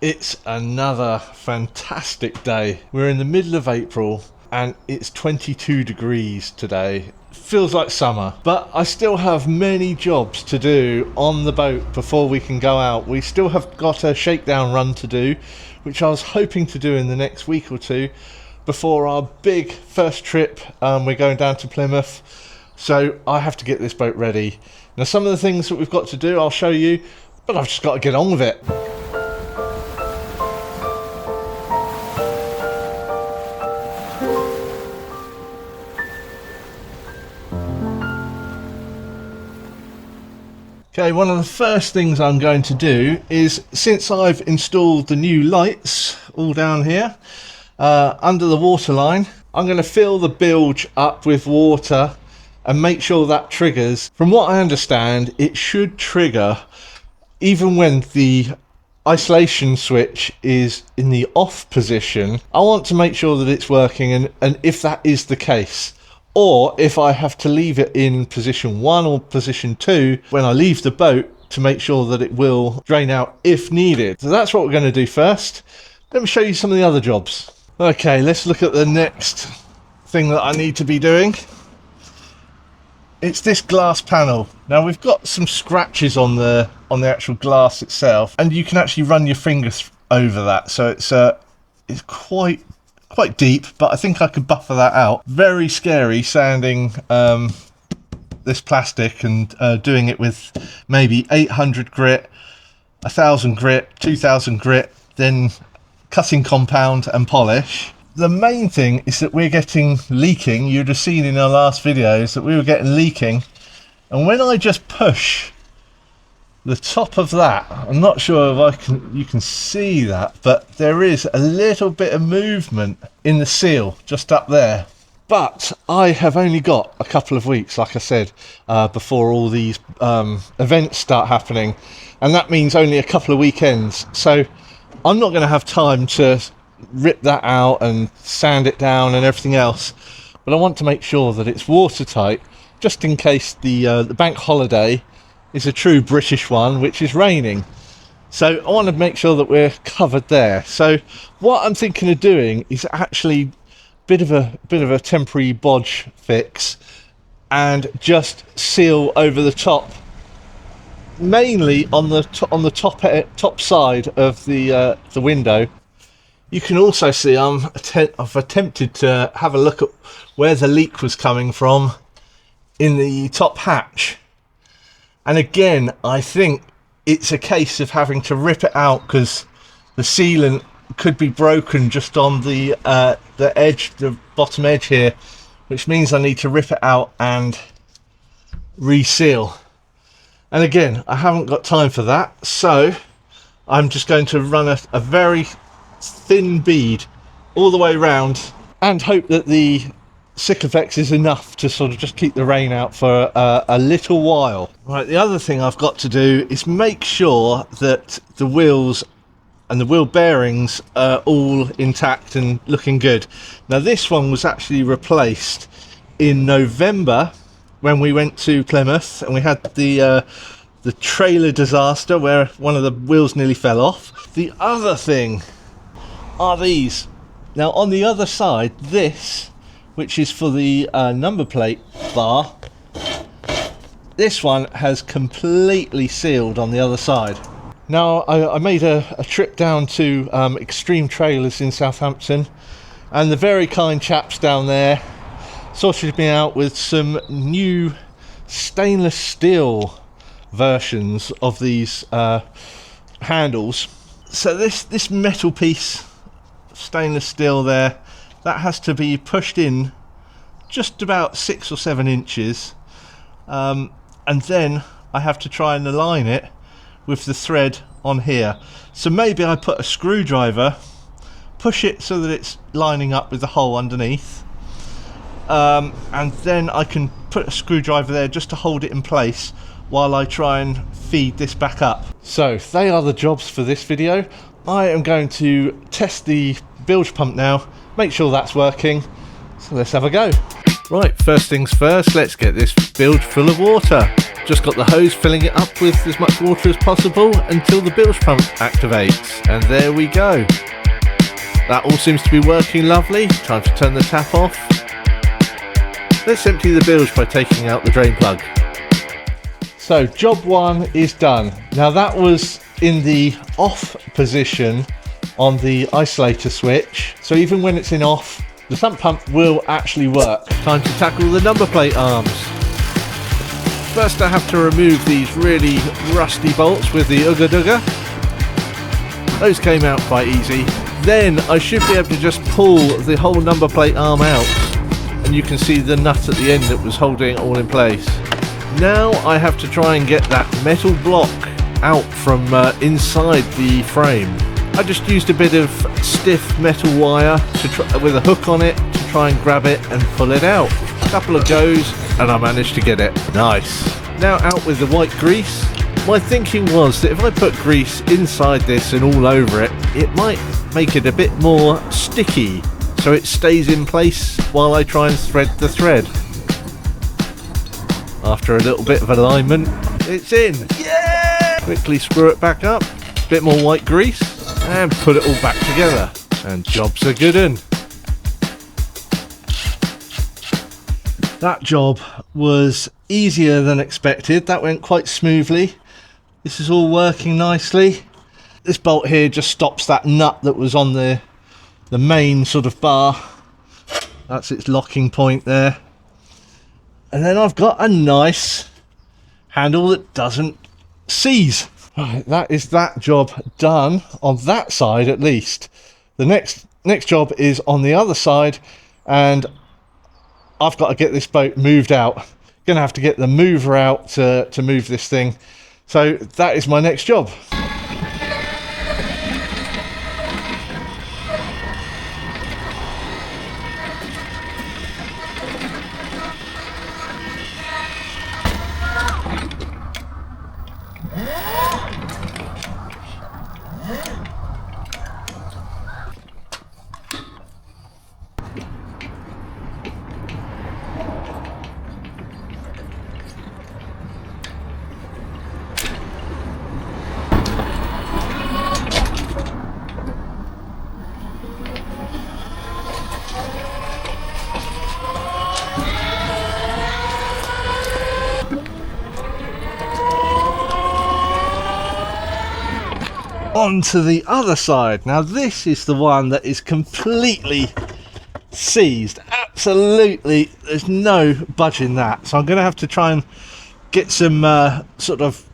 It's another fantastic day. We're in the middle of April and it's 22 degrees today. Feels like summer, but I still have many jobs to do on the boat before we can go out. We still have got a shakedown run to do, which I was hoping to do in the next week or two before our big first trip. We're going down to Plymouth, so I have to get this boat ready. Now, some of the things that we've got to do I'll show you, but I've just got to get on with it. Okay, one of the first things I'm going to do is, since I've installed the new lights all down here under the water line, I'm going to fill the bilge up with water and make sure that triggers. From what I understand, it should trigger even when the isolation switch is in the off position. I want to make sure that it's working, and if that is the case, or if I have to leave it in position 1 or position 2 when I leave the boat to make sure that it will drain out if needed. So that's what we're going to do first. Let me show you some of the other jobs. Okay, let's look at the next thing that I need to be doing. It's this glass panel. Now, we've got some scratches on the actual glass itself, and you can actually run your fingers over that, so it's quite deep, but I think I could buffer that out. Very scary sanding this plastic and doing it with maybe 800 grit, 1000 grit, 2000 grit, then cutting compound and polish. The main thing is that we're getting leaking. You'd have seen in our last videos that we were getting leaking, and when I just push the top of that, I'm not sure if you can see that, but there is a little bit of movement in the seal just up there. But I have only got a couple of weeks, like I said, before all these events start happening, and that means only a couple of weekends. So I'm not going to have time to rip that out and sand it down and everything else, but I want to make sure that it's watertight, just in case the bank holiday is a true British one, which is raining. So I want to make sure that we're covered there. So what I'm thinking of doing is actually bit of a temporary bodge fix and just seal over the top, mainly on the top side of the window. You can also see I've attempted to have a look at where the leak was coming from in the top hatch. And again, I think it's a case of having to rip it out because the sealant could be broken just on the edge, the bottom edge here, which means I need to rip it out and reseal. And again, I haven't got time for that, so I'm just going to run a very thin bead all the way around and hope that the Sikaflex is enough to sort of just keep the rain out for a little while. Right, the other thing I've got to do is make sure that the wheels and the wheel bearings are all intact and looking good. Now, this one was actually replaced in November when we went to Plymouth, and we had the trailer disaster where one of the wheels nearly fell off. The other thing are these. Now, on the other side, this, which is for the number plate bar, this one has completely sealed on the other side. Now, I made a trip down to Extreme Trailers in Southampton, and the very kind chaps down there sorted me out with some new stainless steel versions of these handles. So this metal piece, stainless steel there, that has to be pushed in just about 6 or 7 inches, and then I have to try and align it with the thread on here. So maybe I put a screwdriver, push it so that it's lining up with the hole underneath, and then I can put a screwdriver there just to hold it in place while I try and feed this back up. So they are the jobs for this video. I am going to test the bilge pump now, make sure that's working, so let's have a go. Right, first things first, let's get this bilge full of water. Just got the hose filling it up with as much water as possible until the bilge pump activates, and there we go. That all seems to be working lovely. Time to turn the tap off. Let's empty the bilge by taking out the drain plug. So job 1 is done. Now that was in the off position on the isolator switch, so even when it's in off, the sump pump will actually work. Time to tackle the number plate arms. First I have to remove these really rusty bolts with the Ooga Dooga. Those came out quite easy. Then I should be able to just pull the whole number plate arm out, and you can see the nut at the end that was holding it all in place. Now I have to try and get that metal block out from inside the frame. I just used a bit of stiff metal wire with a hook on it to try and grab it and pull it out. A couple of goes and I managed to get it. Nice. Now out with the white grease. My thinking was that if I put grease inside this and all over it, it might make it a bit more sticky so it stays in place while I try and thread the thread. After a little bit of alignment, it's in. Yeah! Quickly screw it back up, a bit more white grease, and put it all back together. And job's a good un. That job was easier than expected. That went quite smoothly. This is all working nicely. This bolt here just stops that nut that was on the main sort of bar. That's its locking point there. And then I've got a nice handle that doesn't seize. Right, that is that job done on that side at least. The next job is on the other side, and I've got to get this boat moved out. Gonna have to get the mover out to move this thing. So that is my next job. On to the other side. Now this is the one that is completely seized. Absolutely, there's no budging that. So I'm going to have to try and get some sort of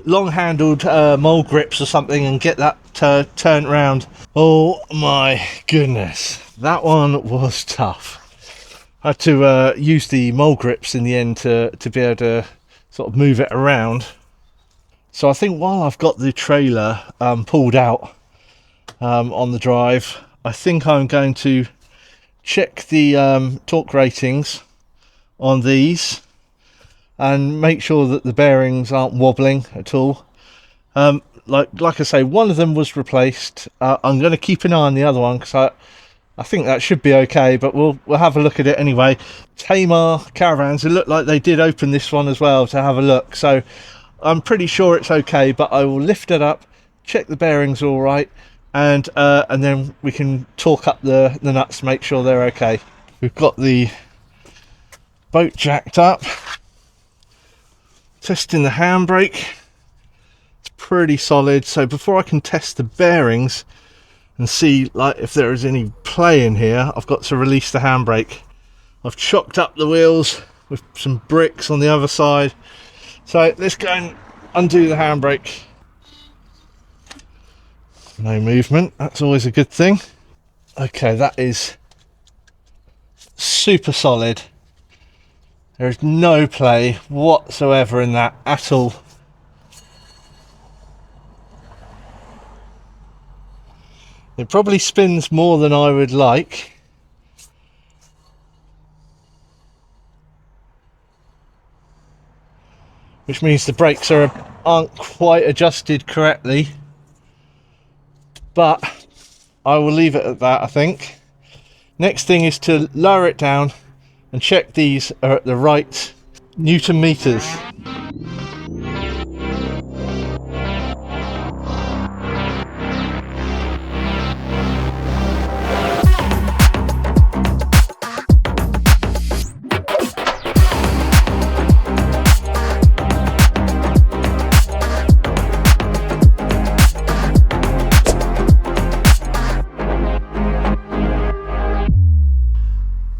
long-handled mole grips or something and get that turned around. Oh my goodness, that one was tough. I had to use the mole grips in the end to be able to sort of move it around. So I think while I've got the trailer pulled out on the drive, I think I'm going to check the torque ratings on these and make sure that the bearings aren't wobbling at all. Like I say, one of them was replaced. I'm going to keep an eye on the other one because I think that should be okay, but we'll have a look at it anyway. Tamar Caravans, it looked like they did open this one as well to have a look, so I'm pretty sure it's okay, but I will lift it up, check the bearings all right, and then we can torque up the nuts to make sure they're okay. We've got the boat jacked up, testing the handbrake. It's pretty solid, so before I can test the bearings and see like if there is any play in here, I've got to release the handbrake. I've chocked up the wheels with some bricks on the other side. So let's go and undo the handbrake. No movement, that's always a good thing. Okay, that is super solid. There is no play whatsoever in that at all. It probably spins more than I would like. Which means the brakes aren't quite adjusted correctly, but I will leave it at that, I think. Next thing is to lower it down and check these are at the right Newton meters.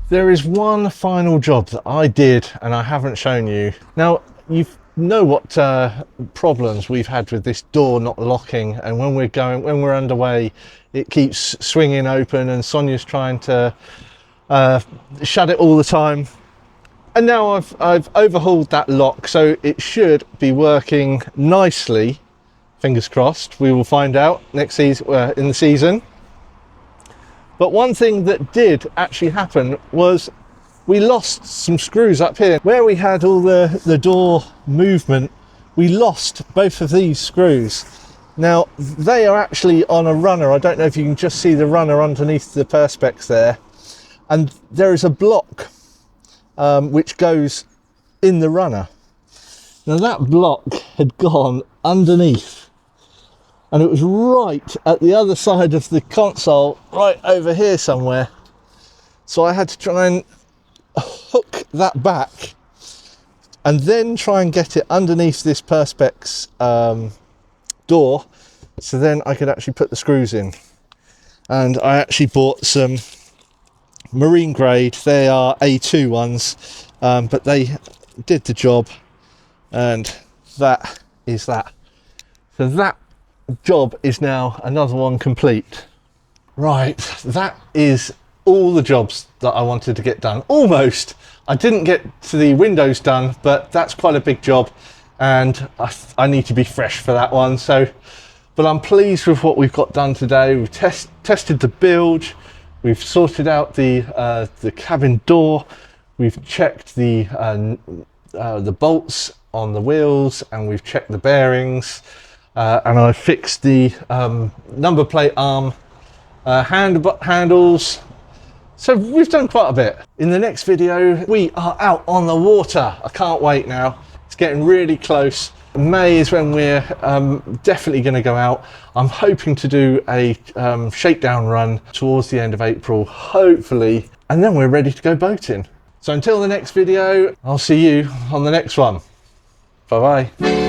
There is one final job that I did and I haven't shown you. Now, you know what problems we've had with this door not locking, and when we're underway, it keeps swinging open and Sonia's trying to shut it all the time. And now I've overhauled that lock, so it should be working nicely. Fingers crossed. We will find out next season, in the season. But one thing that did actually happen was we lost some screws up here. Where we had all the door movement, we lost both of these screws. Now, they are actually on a runner. I don't know if you can just see the runner underneath the perspex there. And there is a block which goes in the runner. Now, that block had gone underneath. And it was right at the other side of the console, right over here somewhere. So I had to try and hook that back and then try and get it underneath this perspex door, so then I could actually put the screws in. And I actually bought some marine grade, they are A2 ones, but they did the job, and that is that. So that job is now another one complete. Right, that is all the jobs that I wanted to get done. Almost. I didn't get to the windows done, but that's quite a big job, and I need to be fresh for that one. So, but I'm pleased with what we've got done today. We've tested the bilge, we've sorted out the cabin door, we've checked the bolts on the wheels, and we've checked the bearings. And I fixed the number plate arm handles. So we've done quite a bit. In the next video, we are out on the water. I can't wait now. It's getting really close. May is when we're definitely going to go out. I'm hoping to do a shakedown run towards the end of April, hopefully, and then we're ready to go boating. So until the next video, I'll see you on the next one. Bye bye.